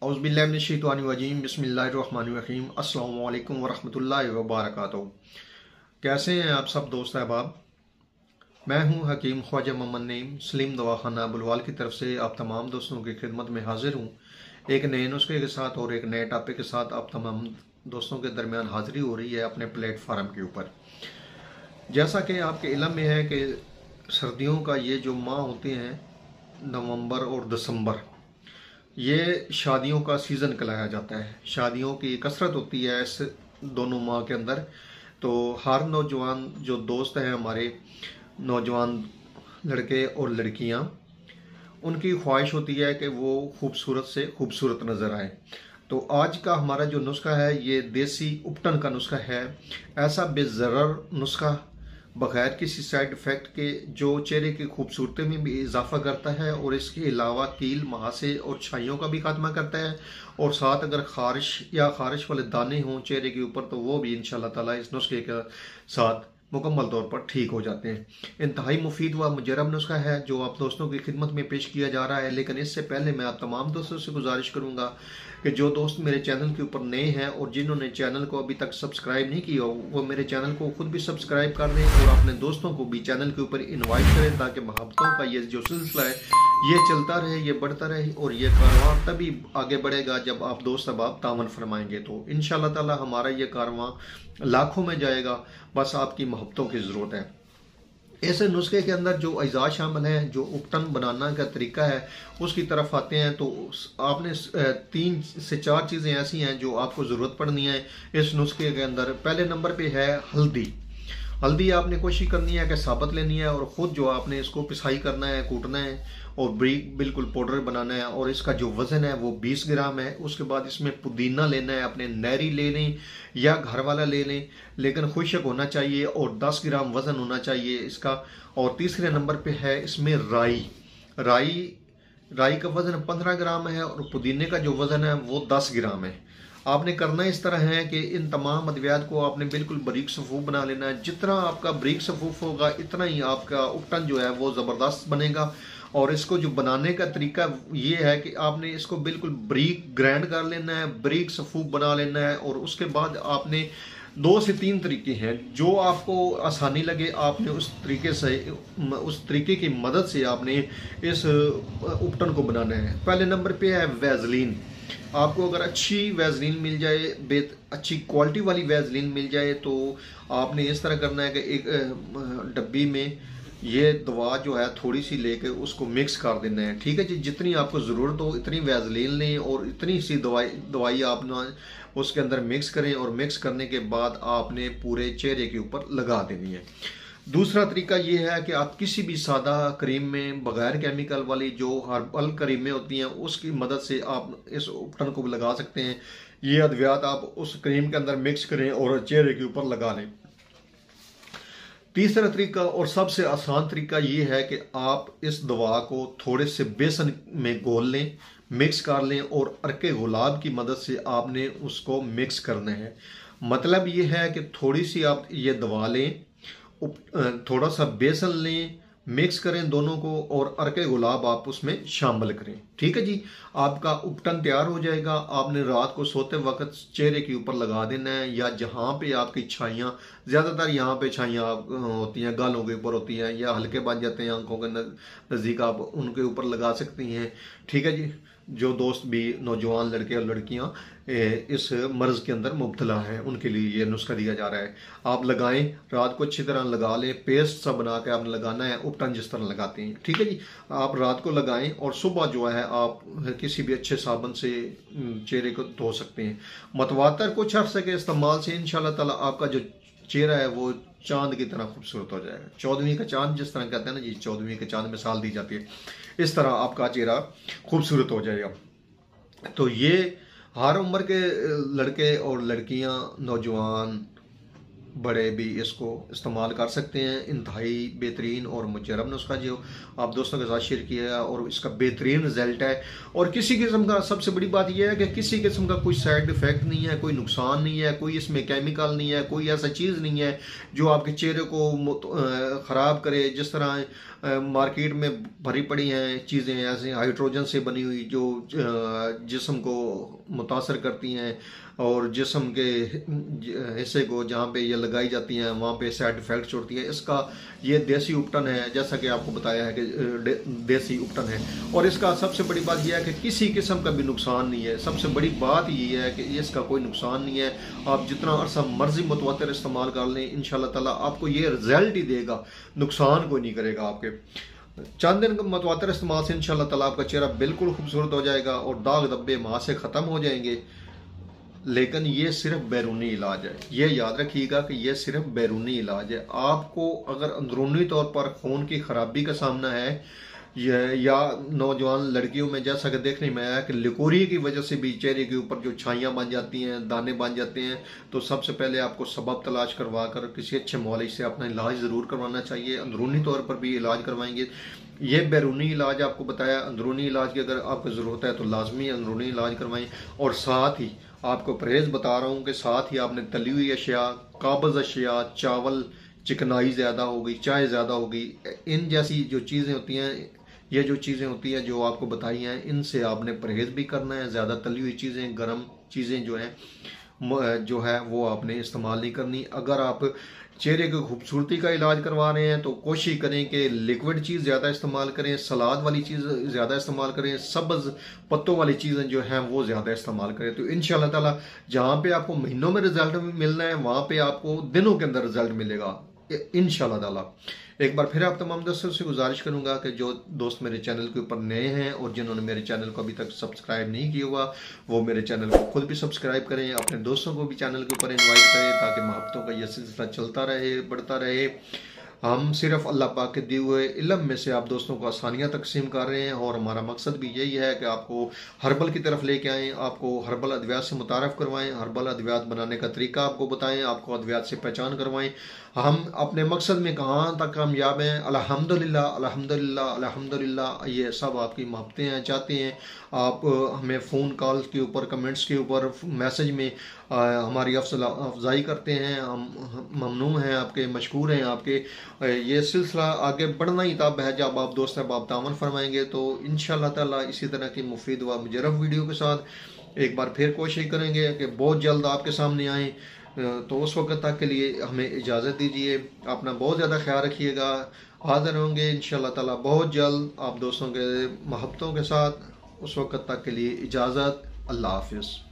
औज़ुबिल्लाहिमिनश्शैतानिर्रजीम बिस्मिल्लाहिर्रहमानिर्रहीम अस्सलामु अलैकुम वरहमतुल्लाहि वबरकातुहू। कैसे हैं आप सब दोस्त अहबाब। मैं हूं हकीम ख्वाजा मोहम्मद नईम सलीम दवाखाना बुलवाल की तरफ से आप तमाम दोस्तों की खिदमत में हाजिर हूं, एक नए नुस्खे के साथ और एक नए टॉपिक के साथ आप तमाम दोस्तों के दरमियान हाजिरी हो रही है अपने प्लेटफार्म के ऊपर। जैसा कि आपके इल्म में है कि सर्दियों का ये जो माह होते हैं नवंबर और दिसंबर, ये शादियों का सीज़न कहलाया जाता है। शादियों की कसरत होती है इस दोनों माह के अंदर। तो हर नौजवान जो दोस्त हैं हमारे, नौजवान लड़के और लड़कियां, उनकी ख्वाहिश होती है कि वो खूबसूरत से खूबसूरत नज़र आए। तो आज का हमारा जो नुस्खा है ये देसी उपटन का नुस्खा है। ऐसा बेज़रर नुस्खा बगैर किसी साइड इफ़ेक्ट के जो चेहरे की खूबसूरती में भी इजाफा करता है और इसके अलावा कील, महासे और छाइयों का भी खात्मा करता है। और साथ अगर खारिश या खारिश वाले दाने हों चेहरे के ऊपर तो वो भी इंशाल्लाह ताला इस नुस्खे के साथ मुकम्मल तौर पर ठीक हो जाते हैं। इंतहाई मुफीद व मुजरब नुस्खा है जो आप दोस्तों की खिदमत में पेश किया जा रहा है। लेकिन इससे पहले मैं आप तमाम दोस्तों से गुजारिश करूंगा कि जो दोस्त मेरे चैनल के ऊपर नए हैं और जिन्होंने चैनल को अभी तक सब्सक्राइब नहीं किया हो वो मेरे चैनल को खुद भी सब्सक्राइब कर दें और अपने दोस्तों को भी चैनल के ऊपर इन्वाइट करें ताकि मोहब्बतों का ये जो सिलसिला है ये चलता रहे, ये बढ़ता रहे। और ये कारवां तभी आगे बढ़ेगा जब आप दोस्त अहबाब तावन फरमाएंगे। तो इंशाल्लाह ताला हमारा ये कारवां लाखों में जाएगा, बस आपकी मोहब्बतों की ज़रूरत है। इस नुस्खे के अंदर जो अज़ा शामिल हैं, जो उपटन बनाना का तरीका है उसकी तरफ आते हैं। तो आपने 3 से 4 चीज़ें ऐसी हैं जो आपको ज़रूरत पड़नी है इस नुस्खे के अंदर। पहले नंबर पे है हल्दी। हल्दी आपने कोशिश करनी है कि साबुत लेनी है और ख़ुद जो आपने इसको पिसाई करना है, कूटना है और ब्रीक बिल्कुल पाउडर बनाना है। और इसका जो वज़न है वो 20 ग्राम है। उसके बाद इसमें पुदीना लेना है, अपने नहरी ले लें या घर वाला ले लें, लेकिन खुशक होना चाहिए और 10 ग्राम वज़न होना चाहिए इसका। और तीसरे नंबर पे है इसमें राई। राई का वज़न 15 ग्राम है और पुदीने का जो वज़न है वो 10 ग्राम है। आपने करना इस तरह है कि इन तमाम अद्वियात को आपने बिल्कुल बारीक सफ़ूफ बना लेना है। जितना आपका बारीक सफ़ूफ होगा इतना ही आपका उपटन जो है वो ज़बरदस्त बनेगा। और इसको जो बनाने का तरीका ये है कि आपने इसको बिल्कुल बारीक ग्राइंड कर लेना है, बारीक सफ़ूफ बना लेना है। और उसके बाद आपने 2 से 3 तरीके हैं, जो आपको आसानी लगे आपने उस तरीके की मदद से आपने इस उपटन को बनाना है। पहले नंबर पे है वैज़लीन। आपको अगर अच्छी वैज़लीन मिल जाए, अच्छी क्वालिटी वाली वैज़लीन मिल जाए तो आपने इस तरह करना है कि एक डब्बी में ये दवा जो है थोड़ी सी लेके उसको मिक्स कर देना है। ठीक है जी, जितनी आपको ज़रूरत हो इतनी वैज़लीन लें और इतनी सी दवाई आप ना उसके अंदर मिक्स करें। और मिक्स करने के बाद आपने पूरे चेहरे के ऊपर लगा देनी है। दूसरा तरीका ये है कि आप किसी भी सादा क्रीम में बगैर केमिकल वाली जो हर्बल क्रीमें होती हैं उसकी मदद से आप इस उपटन को लगा सकते हैं। ये अद्वियात आप उस क्रीम के अंदर मिक्स करें और चेहरे के ऊपर लगा लें। तीसरा तरीका और सबसे आसान तरीका ये है कि आप इस दवा को थोड़े से बेसन में घोल लें, मिक्स कर लें और अर्के गुलाब की मदद से आपने उसको मिक्स करना है। मतलब ये है कि थोड़ी सी आप ये दवा लें, थोड़ा सा बेसन लें, मिक्स करें दोनों को और अर्के गुलाब आप उसमें शामिल करें। ठीक है जी, आपका उपटन तैयार हो जाएगा। आपने रात को सोते वक्त चेहरे के ऊपर लगा देना है या जहाँ पे आपकी छाइयाँ, ज़्यादातर यहाँ पे छाइयाँ होती हैं, गालों के ऊपर होती हैं या हल्के बन जाते हैं आंखों के नज़दीक, आप उनके ऊपर लगा सकती हैं। ठीक है जी, जो दोस्त भी नौजवान लड़के और लड़कियां इस मर्ज़ के अंदर मुब्तला हैं उनके लिए ये नुस्खा दिया जा रहा है। आप लगाएं, रात को अच्छी तरह लगा लें, पेस्ट सा बना के आपने लगाना है उपटन जिस तरह लगाते हैं। ठीक है जी, आप रात को लगाएं और सुबह जो है आप किसी भी अच्छे साबुन से चेहरे को धो सकते हैं। मतवातर कुछ अर्से के इस्तेमाल से इंशाल्लाह ताला आपका जो चेहरा है वो चांद की तरह खूबसूरत हो जाएगा। 14वीं का चांद जिस तरह कहते हैं ना जी, 14वीं के चांद मिसाल दी जाती है, इस तरह आपका चेहरा खूबसूरत हो जाएगा। तो ये हर उम्र के लड़के और लड़कियां, नौजवान, बड़े भी इसको इस्तेमाल कर सकते हैं। इंतहाई बेहतरीन और मुजरब नुस्खा जो आप दोस्तों के साथ शेयर किया है और इसका बेहतरीन रिजल्ट है। और किसी किस्म का सबसे बड़ी बात यह है कि किसी किस्म का कोई साइड इफेक्ट नहीं है, कोई नुकसान नहीं है, कोई इसमें केमिकल नहीं है, कोई ऐसा चीज़ नहीं है जो आपके चेहरे को ख़राब करे। जिस तरह मार्केट में भरी पड़ी हैं चीज़ें ऐसे हाइड्रोजन से बनी हुई जो जिस्म को मुतासर करती हैं और जिस्म के हिस्से को जहाँ पे ये लगाई जाती हैं वहाँ पे साइड इफ़ेक्ट्स होती हैं। इसका ये देसी उपटन है, जैसा कि आपको बताया है कि देसी उपटन है। और इसका सबसे बड़ी बात यह है कि किसी किस्म का भी नुकसान नहीं है। सबसे बड़ी बात ये है कि इसका कोई नुकसान नहीं है। आप जितना अरसा मर्जी मुतवातिर इस्तेमाल कर लें, इंशाल्लाह ताला आपको ये रिजल्ट ही देगा, नुकसान कोई नहीं करेगा आपके। चंद दिन मुतवातिर इस्तेमाल से इंशाल्लाह ताला आपका चेहरा बिल्कुल खूबसूरत हो जाएगा और दाग धब्बे वहाँ से ख़त्म हो जाएंगे। लेकिन ये सिर्फ बैरूनी इलाज है, ये याद रखिएगा कि ये सिर्फ बैरूनी इलाज है। आपको अगर अंदरूनी तौर पर खून की खराबी का सामना है या नौजवान लड़कियों में जैसा कि देखने में आया कि लिकोरी की वजह से भी चेहरे के ऊपर जो छाइयाँ बन जाती हैं, दाने बन जाते हैं, तो सबसे पहले आपको सबब तलाश करवा कर किसी अच्छे मौलिक से अपना इलाज ज़रूर करवाना चाहिए। अंदरूनी तौर पर भी इलाज करवाएंगे। ये बैरूनी इलाज आपको बताया, अंदरूनी इलाज की अगर आपको ज़रूरत है तो लाजमी अंदरूनी इलाज करवाएं। और साथ ही आपको परहेज़ बता रहा हूँ कि साथ ही आपने तली हुई अशिया, काबज़ अशिया, चावल, चिकनाई ज़्यादा हो गई, चाय ज़्यादा हो गई, इन जैसी जो चीज़ें होती हैं, ये जो चीज़ें होती हैं जो आपको बताई हैं, इनसे आपने परहेज़ भी करना है। ज़्यादा तली हुई चीज़ें, गर्म चीज़ें जो है वो आपने इस्तेमाल नहीं करनी। अगर आप चेहरे की खूबसूरती का इलाज करवा रहे हैं तो कोशिश करें कि लिक्विड चीज़ ज़्यादा इस्तेमाल करें, सलाद वाली चीज़ ज़्यादा इस्तेमाल करें, सब्ज़ पत्तों वाली चीज़ें जो हैं वो ज़्यादा इस्तेमाल करें। तो इंशाल्लाह ताला जहाँ पे आपको महीनों में रिजल्ट मिलना है वहाँ पे आपको दिनों के अंदर रिजल्ट मिलेगा इंशाल्लाह ताला। एक बार फिर आप तमाम दोस्तों से गुजारिश करूंगा कि जो दोस्त मेरे चैनल के ऊपर नए हैं और जिन्होंने मेरे चैनल को अभी तक सब्सक्राइब नहीं किया हुआ वो मेरे चैनल को खुद भी सब्सक्राइब करें, अपने दोस्तों को भी चैनल के ऊपर इनवाइट करें ताकि मोहब्बतों का यह सिलसिला चलता रहे, बढ़ता रहे। हम सिर्फ अल्लाह पाक के दिए हुए इल्म में से आप दोस्तों को आसानियाँ तकसीम कर रहे हैं और हमारा मकसद भी यही है कि आपको हर्बल की तरफ लेके आएँ, आपको हर्बल अद्वियात से मुतारफ़ करवाएं, हर्बल अद्वियात बनाने का तरीका आपको बताएं, आपको अद्वियात से पहचान करवाएं। हम अपने मकसद में कहाँ तक कामयाब हैं, अल्हम्दुलिल्लाह अल्हम्दुलिल्लाह अल्हम्दुलिल्लाह। ये सब आपकी मोहब्बतें हैं, चाहते हैं आप हमें फ़ोन कॉल के ऊपर, कमेंट्स के ऊपर, मैसेज में हमारी अफजाई करते हैं। हम ममनून हैं आपके, मशकूर हैं आपके। ये सिलसिला आगे बढ़ना ही तब है जब आप दोस्त अहबाब तावन फरमाएंगे। तो इंशाल्लाह ताला इसी तरह की मुफीद व मुजरब वीडियो के साथ एक बार फिर कोशिश करेंगे कि बहुत जल्द आपके सामने आएँ। तो उस वक्त तक के लिए हमें इजाज़त दीजिए। अपना बहुत ज़्यादा ख्याल रखिएगा। हाज़िर होंगे इंशाल्लाह ताला बहुत जल्द आप दोस्तों के मोहब्बतों के साथ। उस वक्त तक के लिए इजाज़त। अल्लाह हाफ़िज़।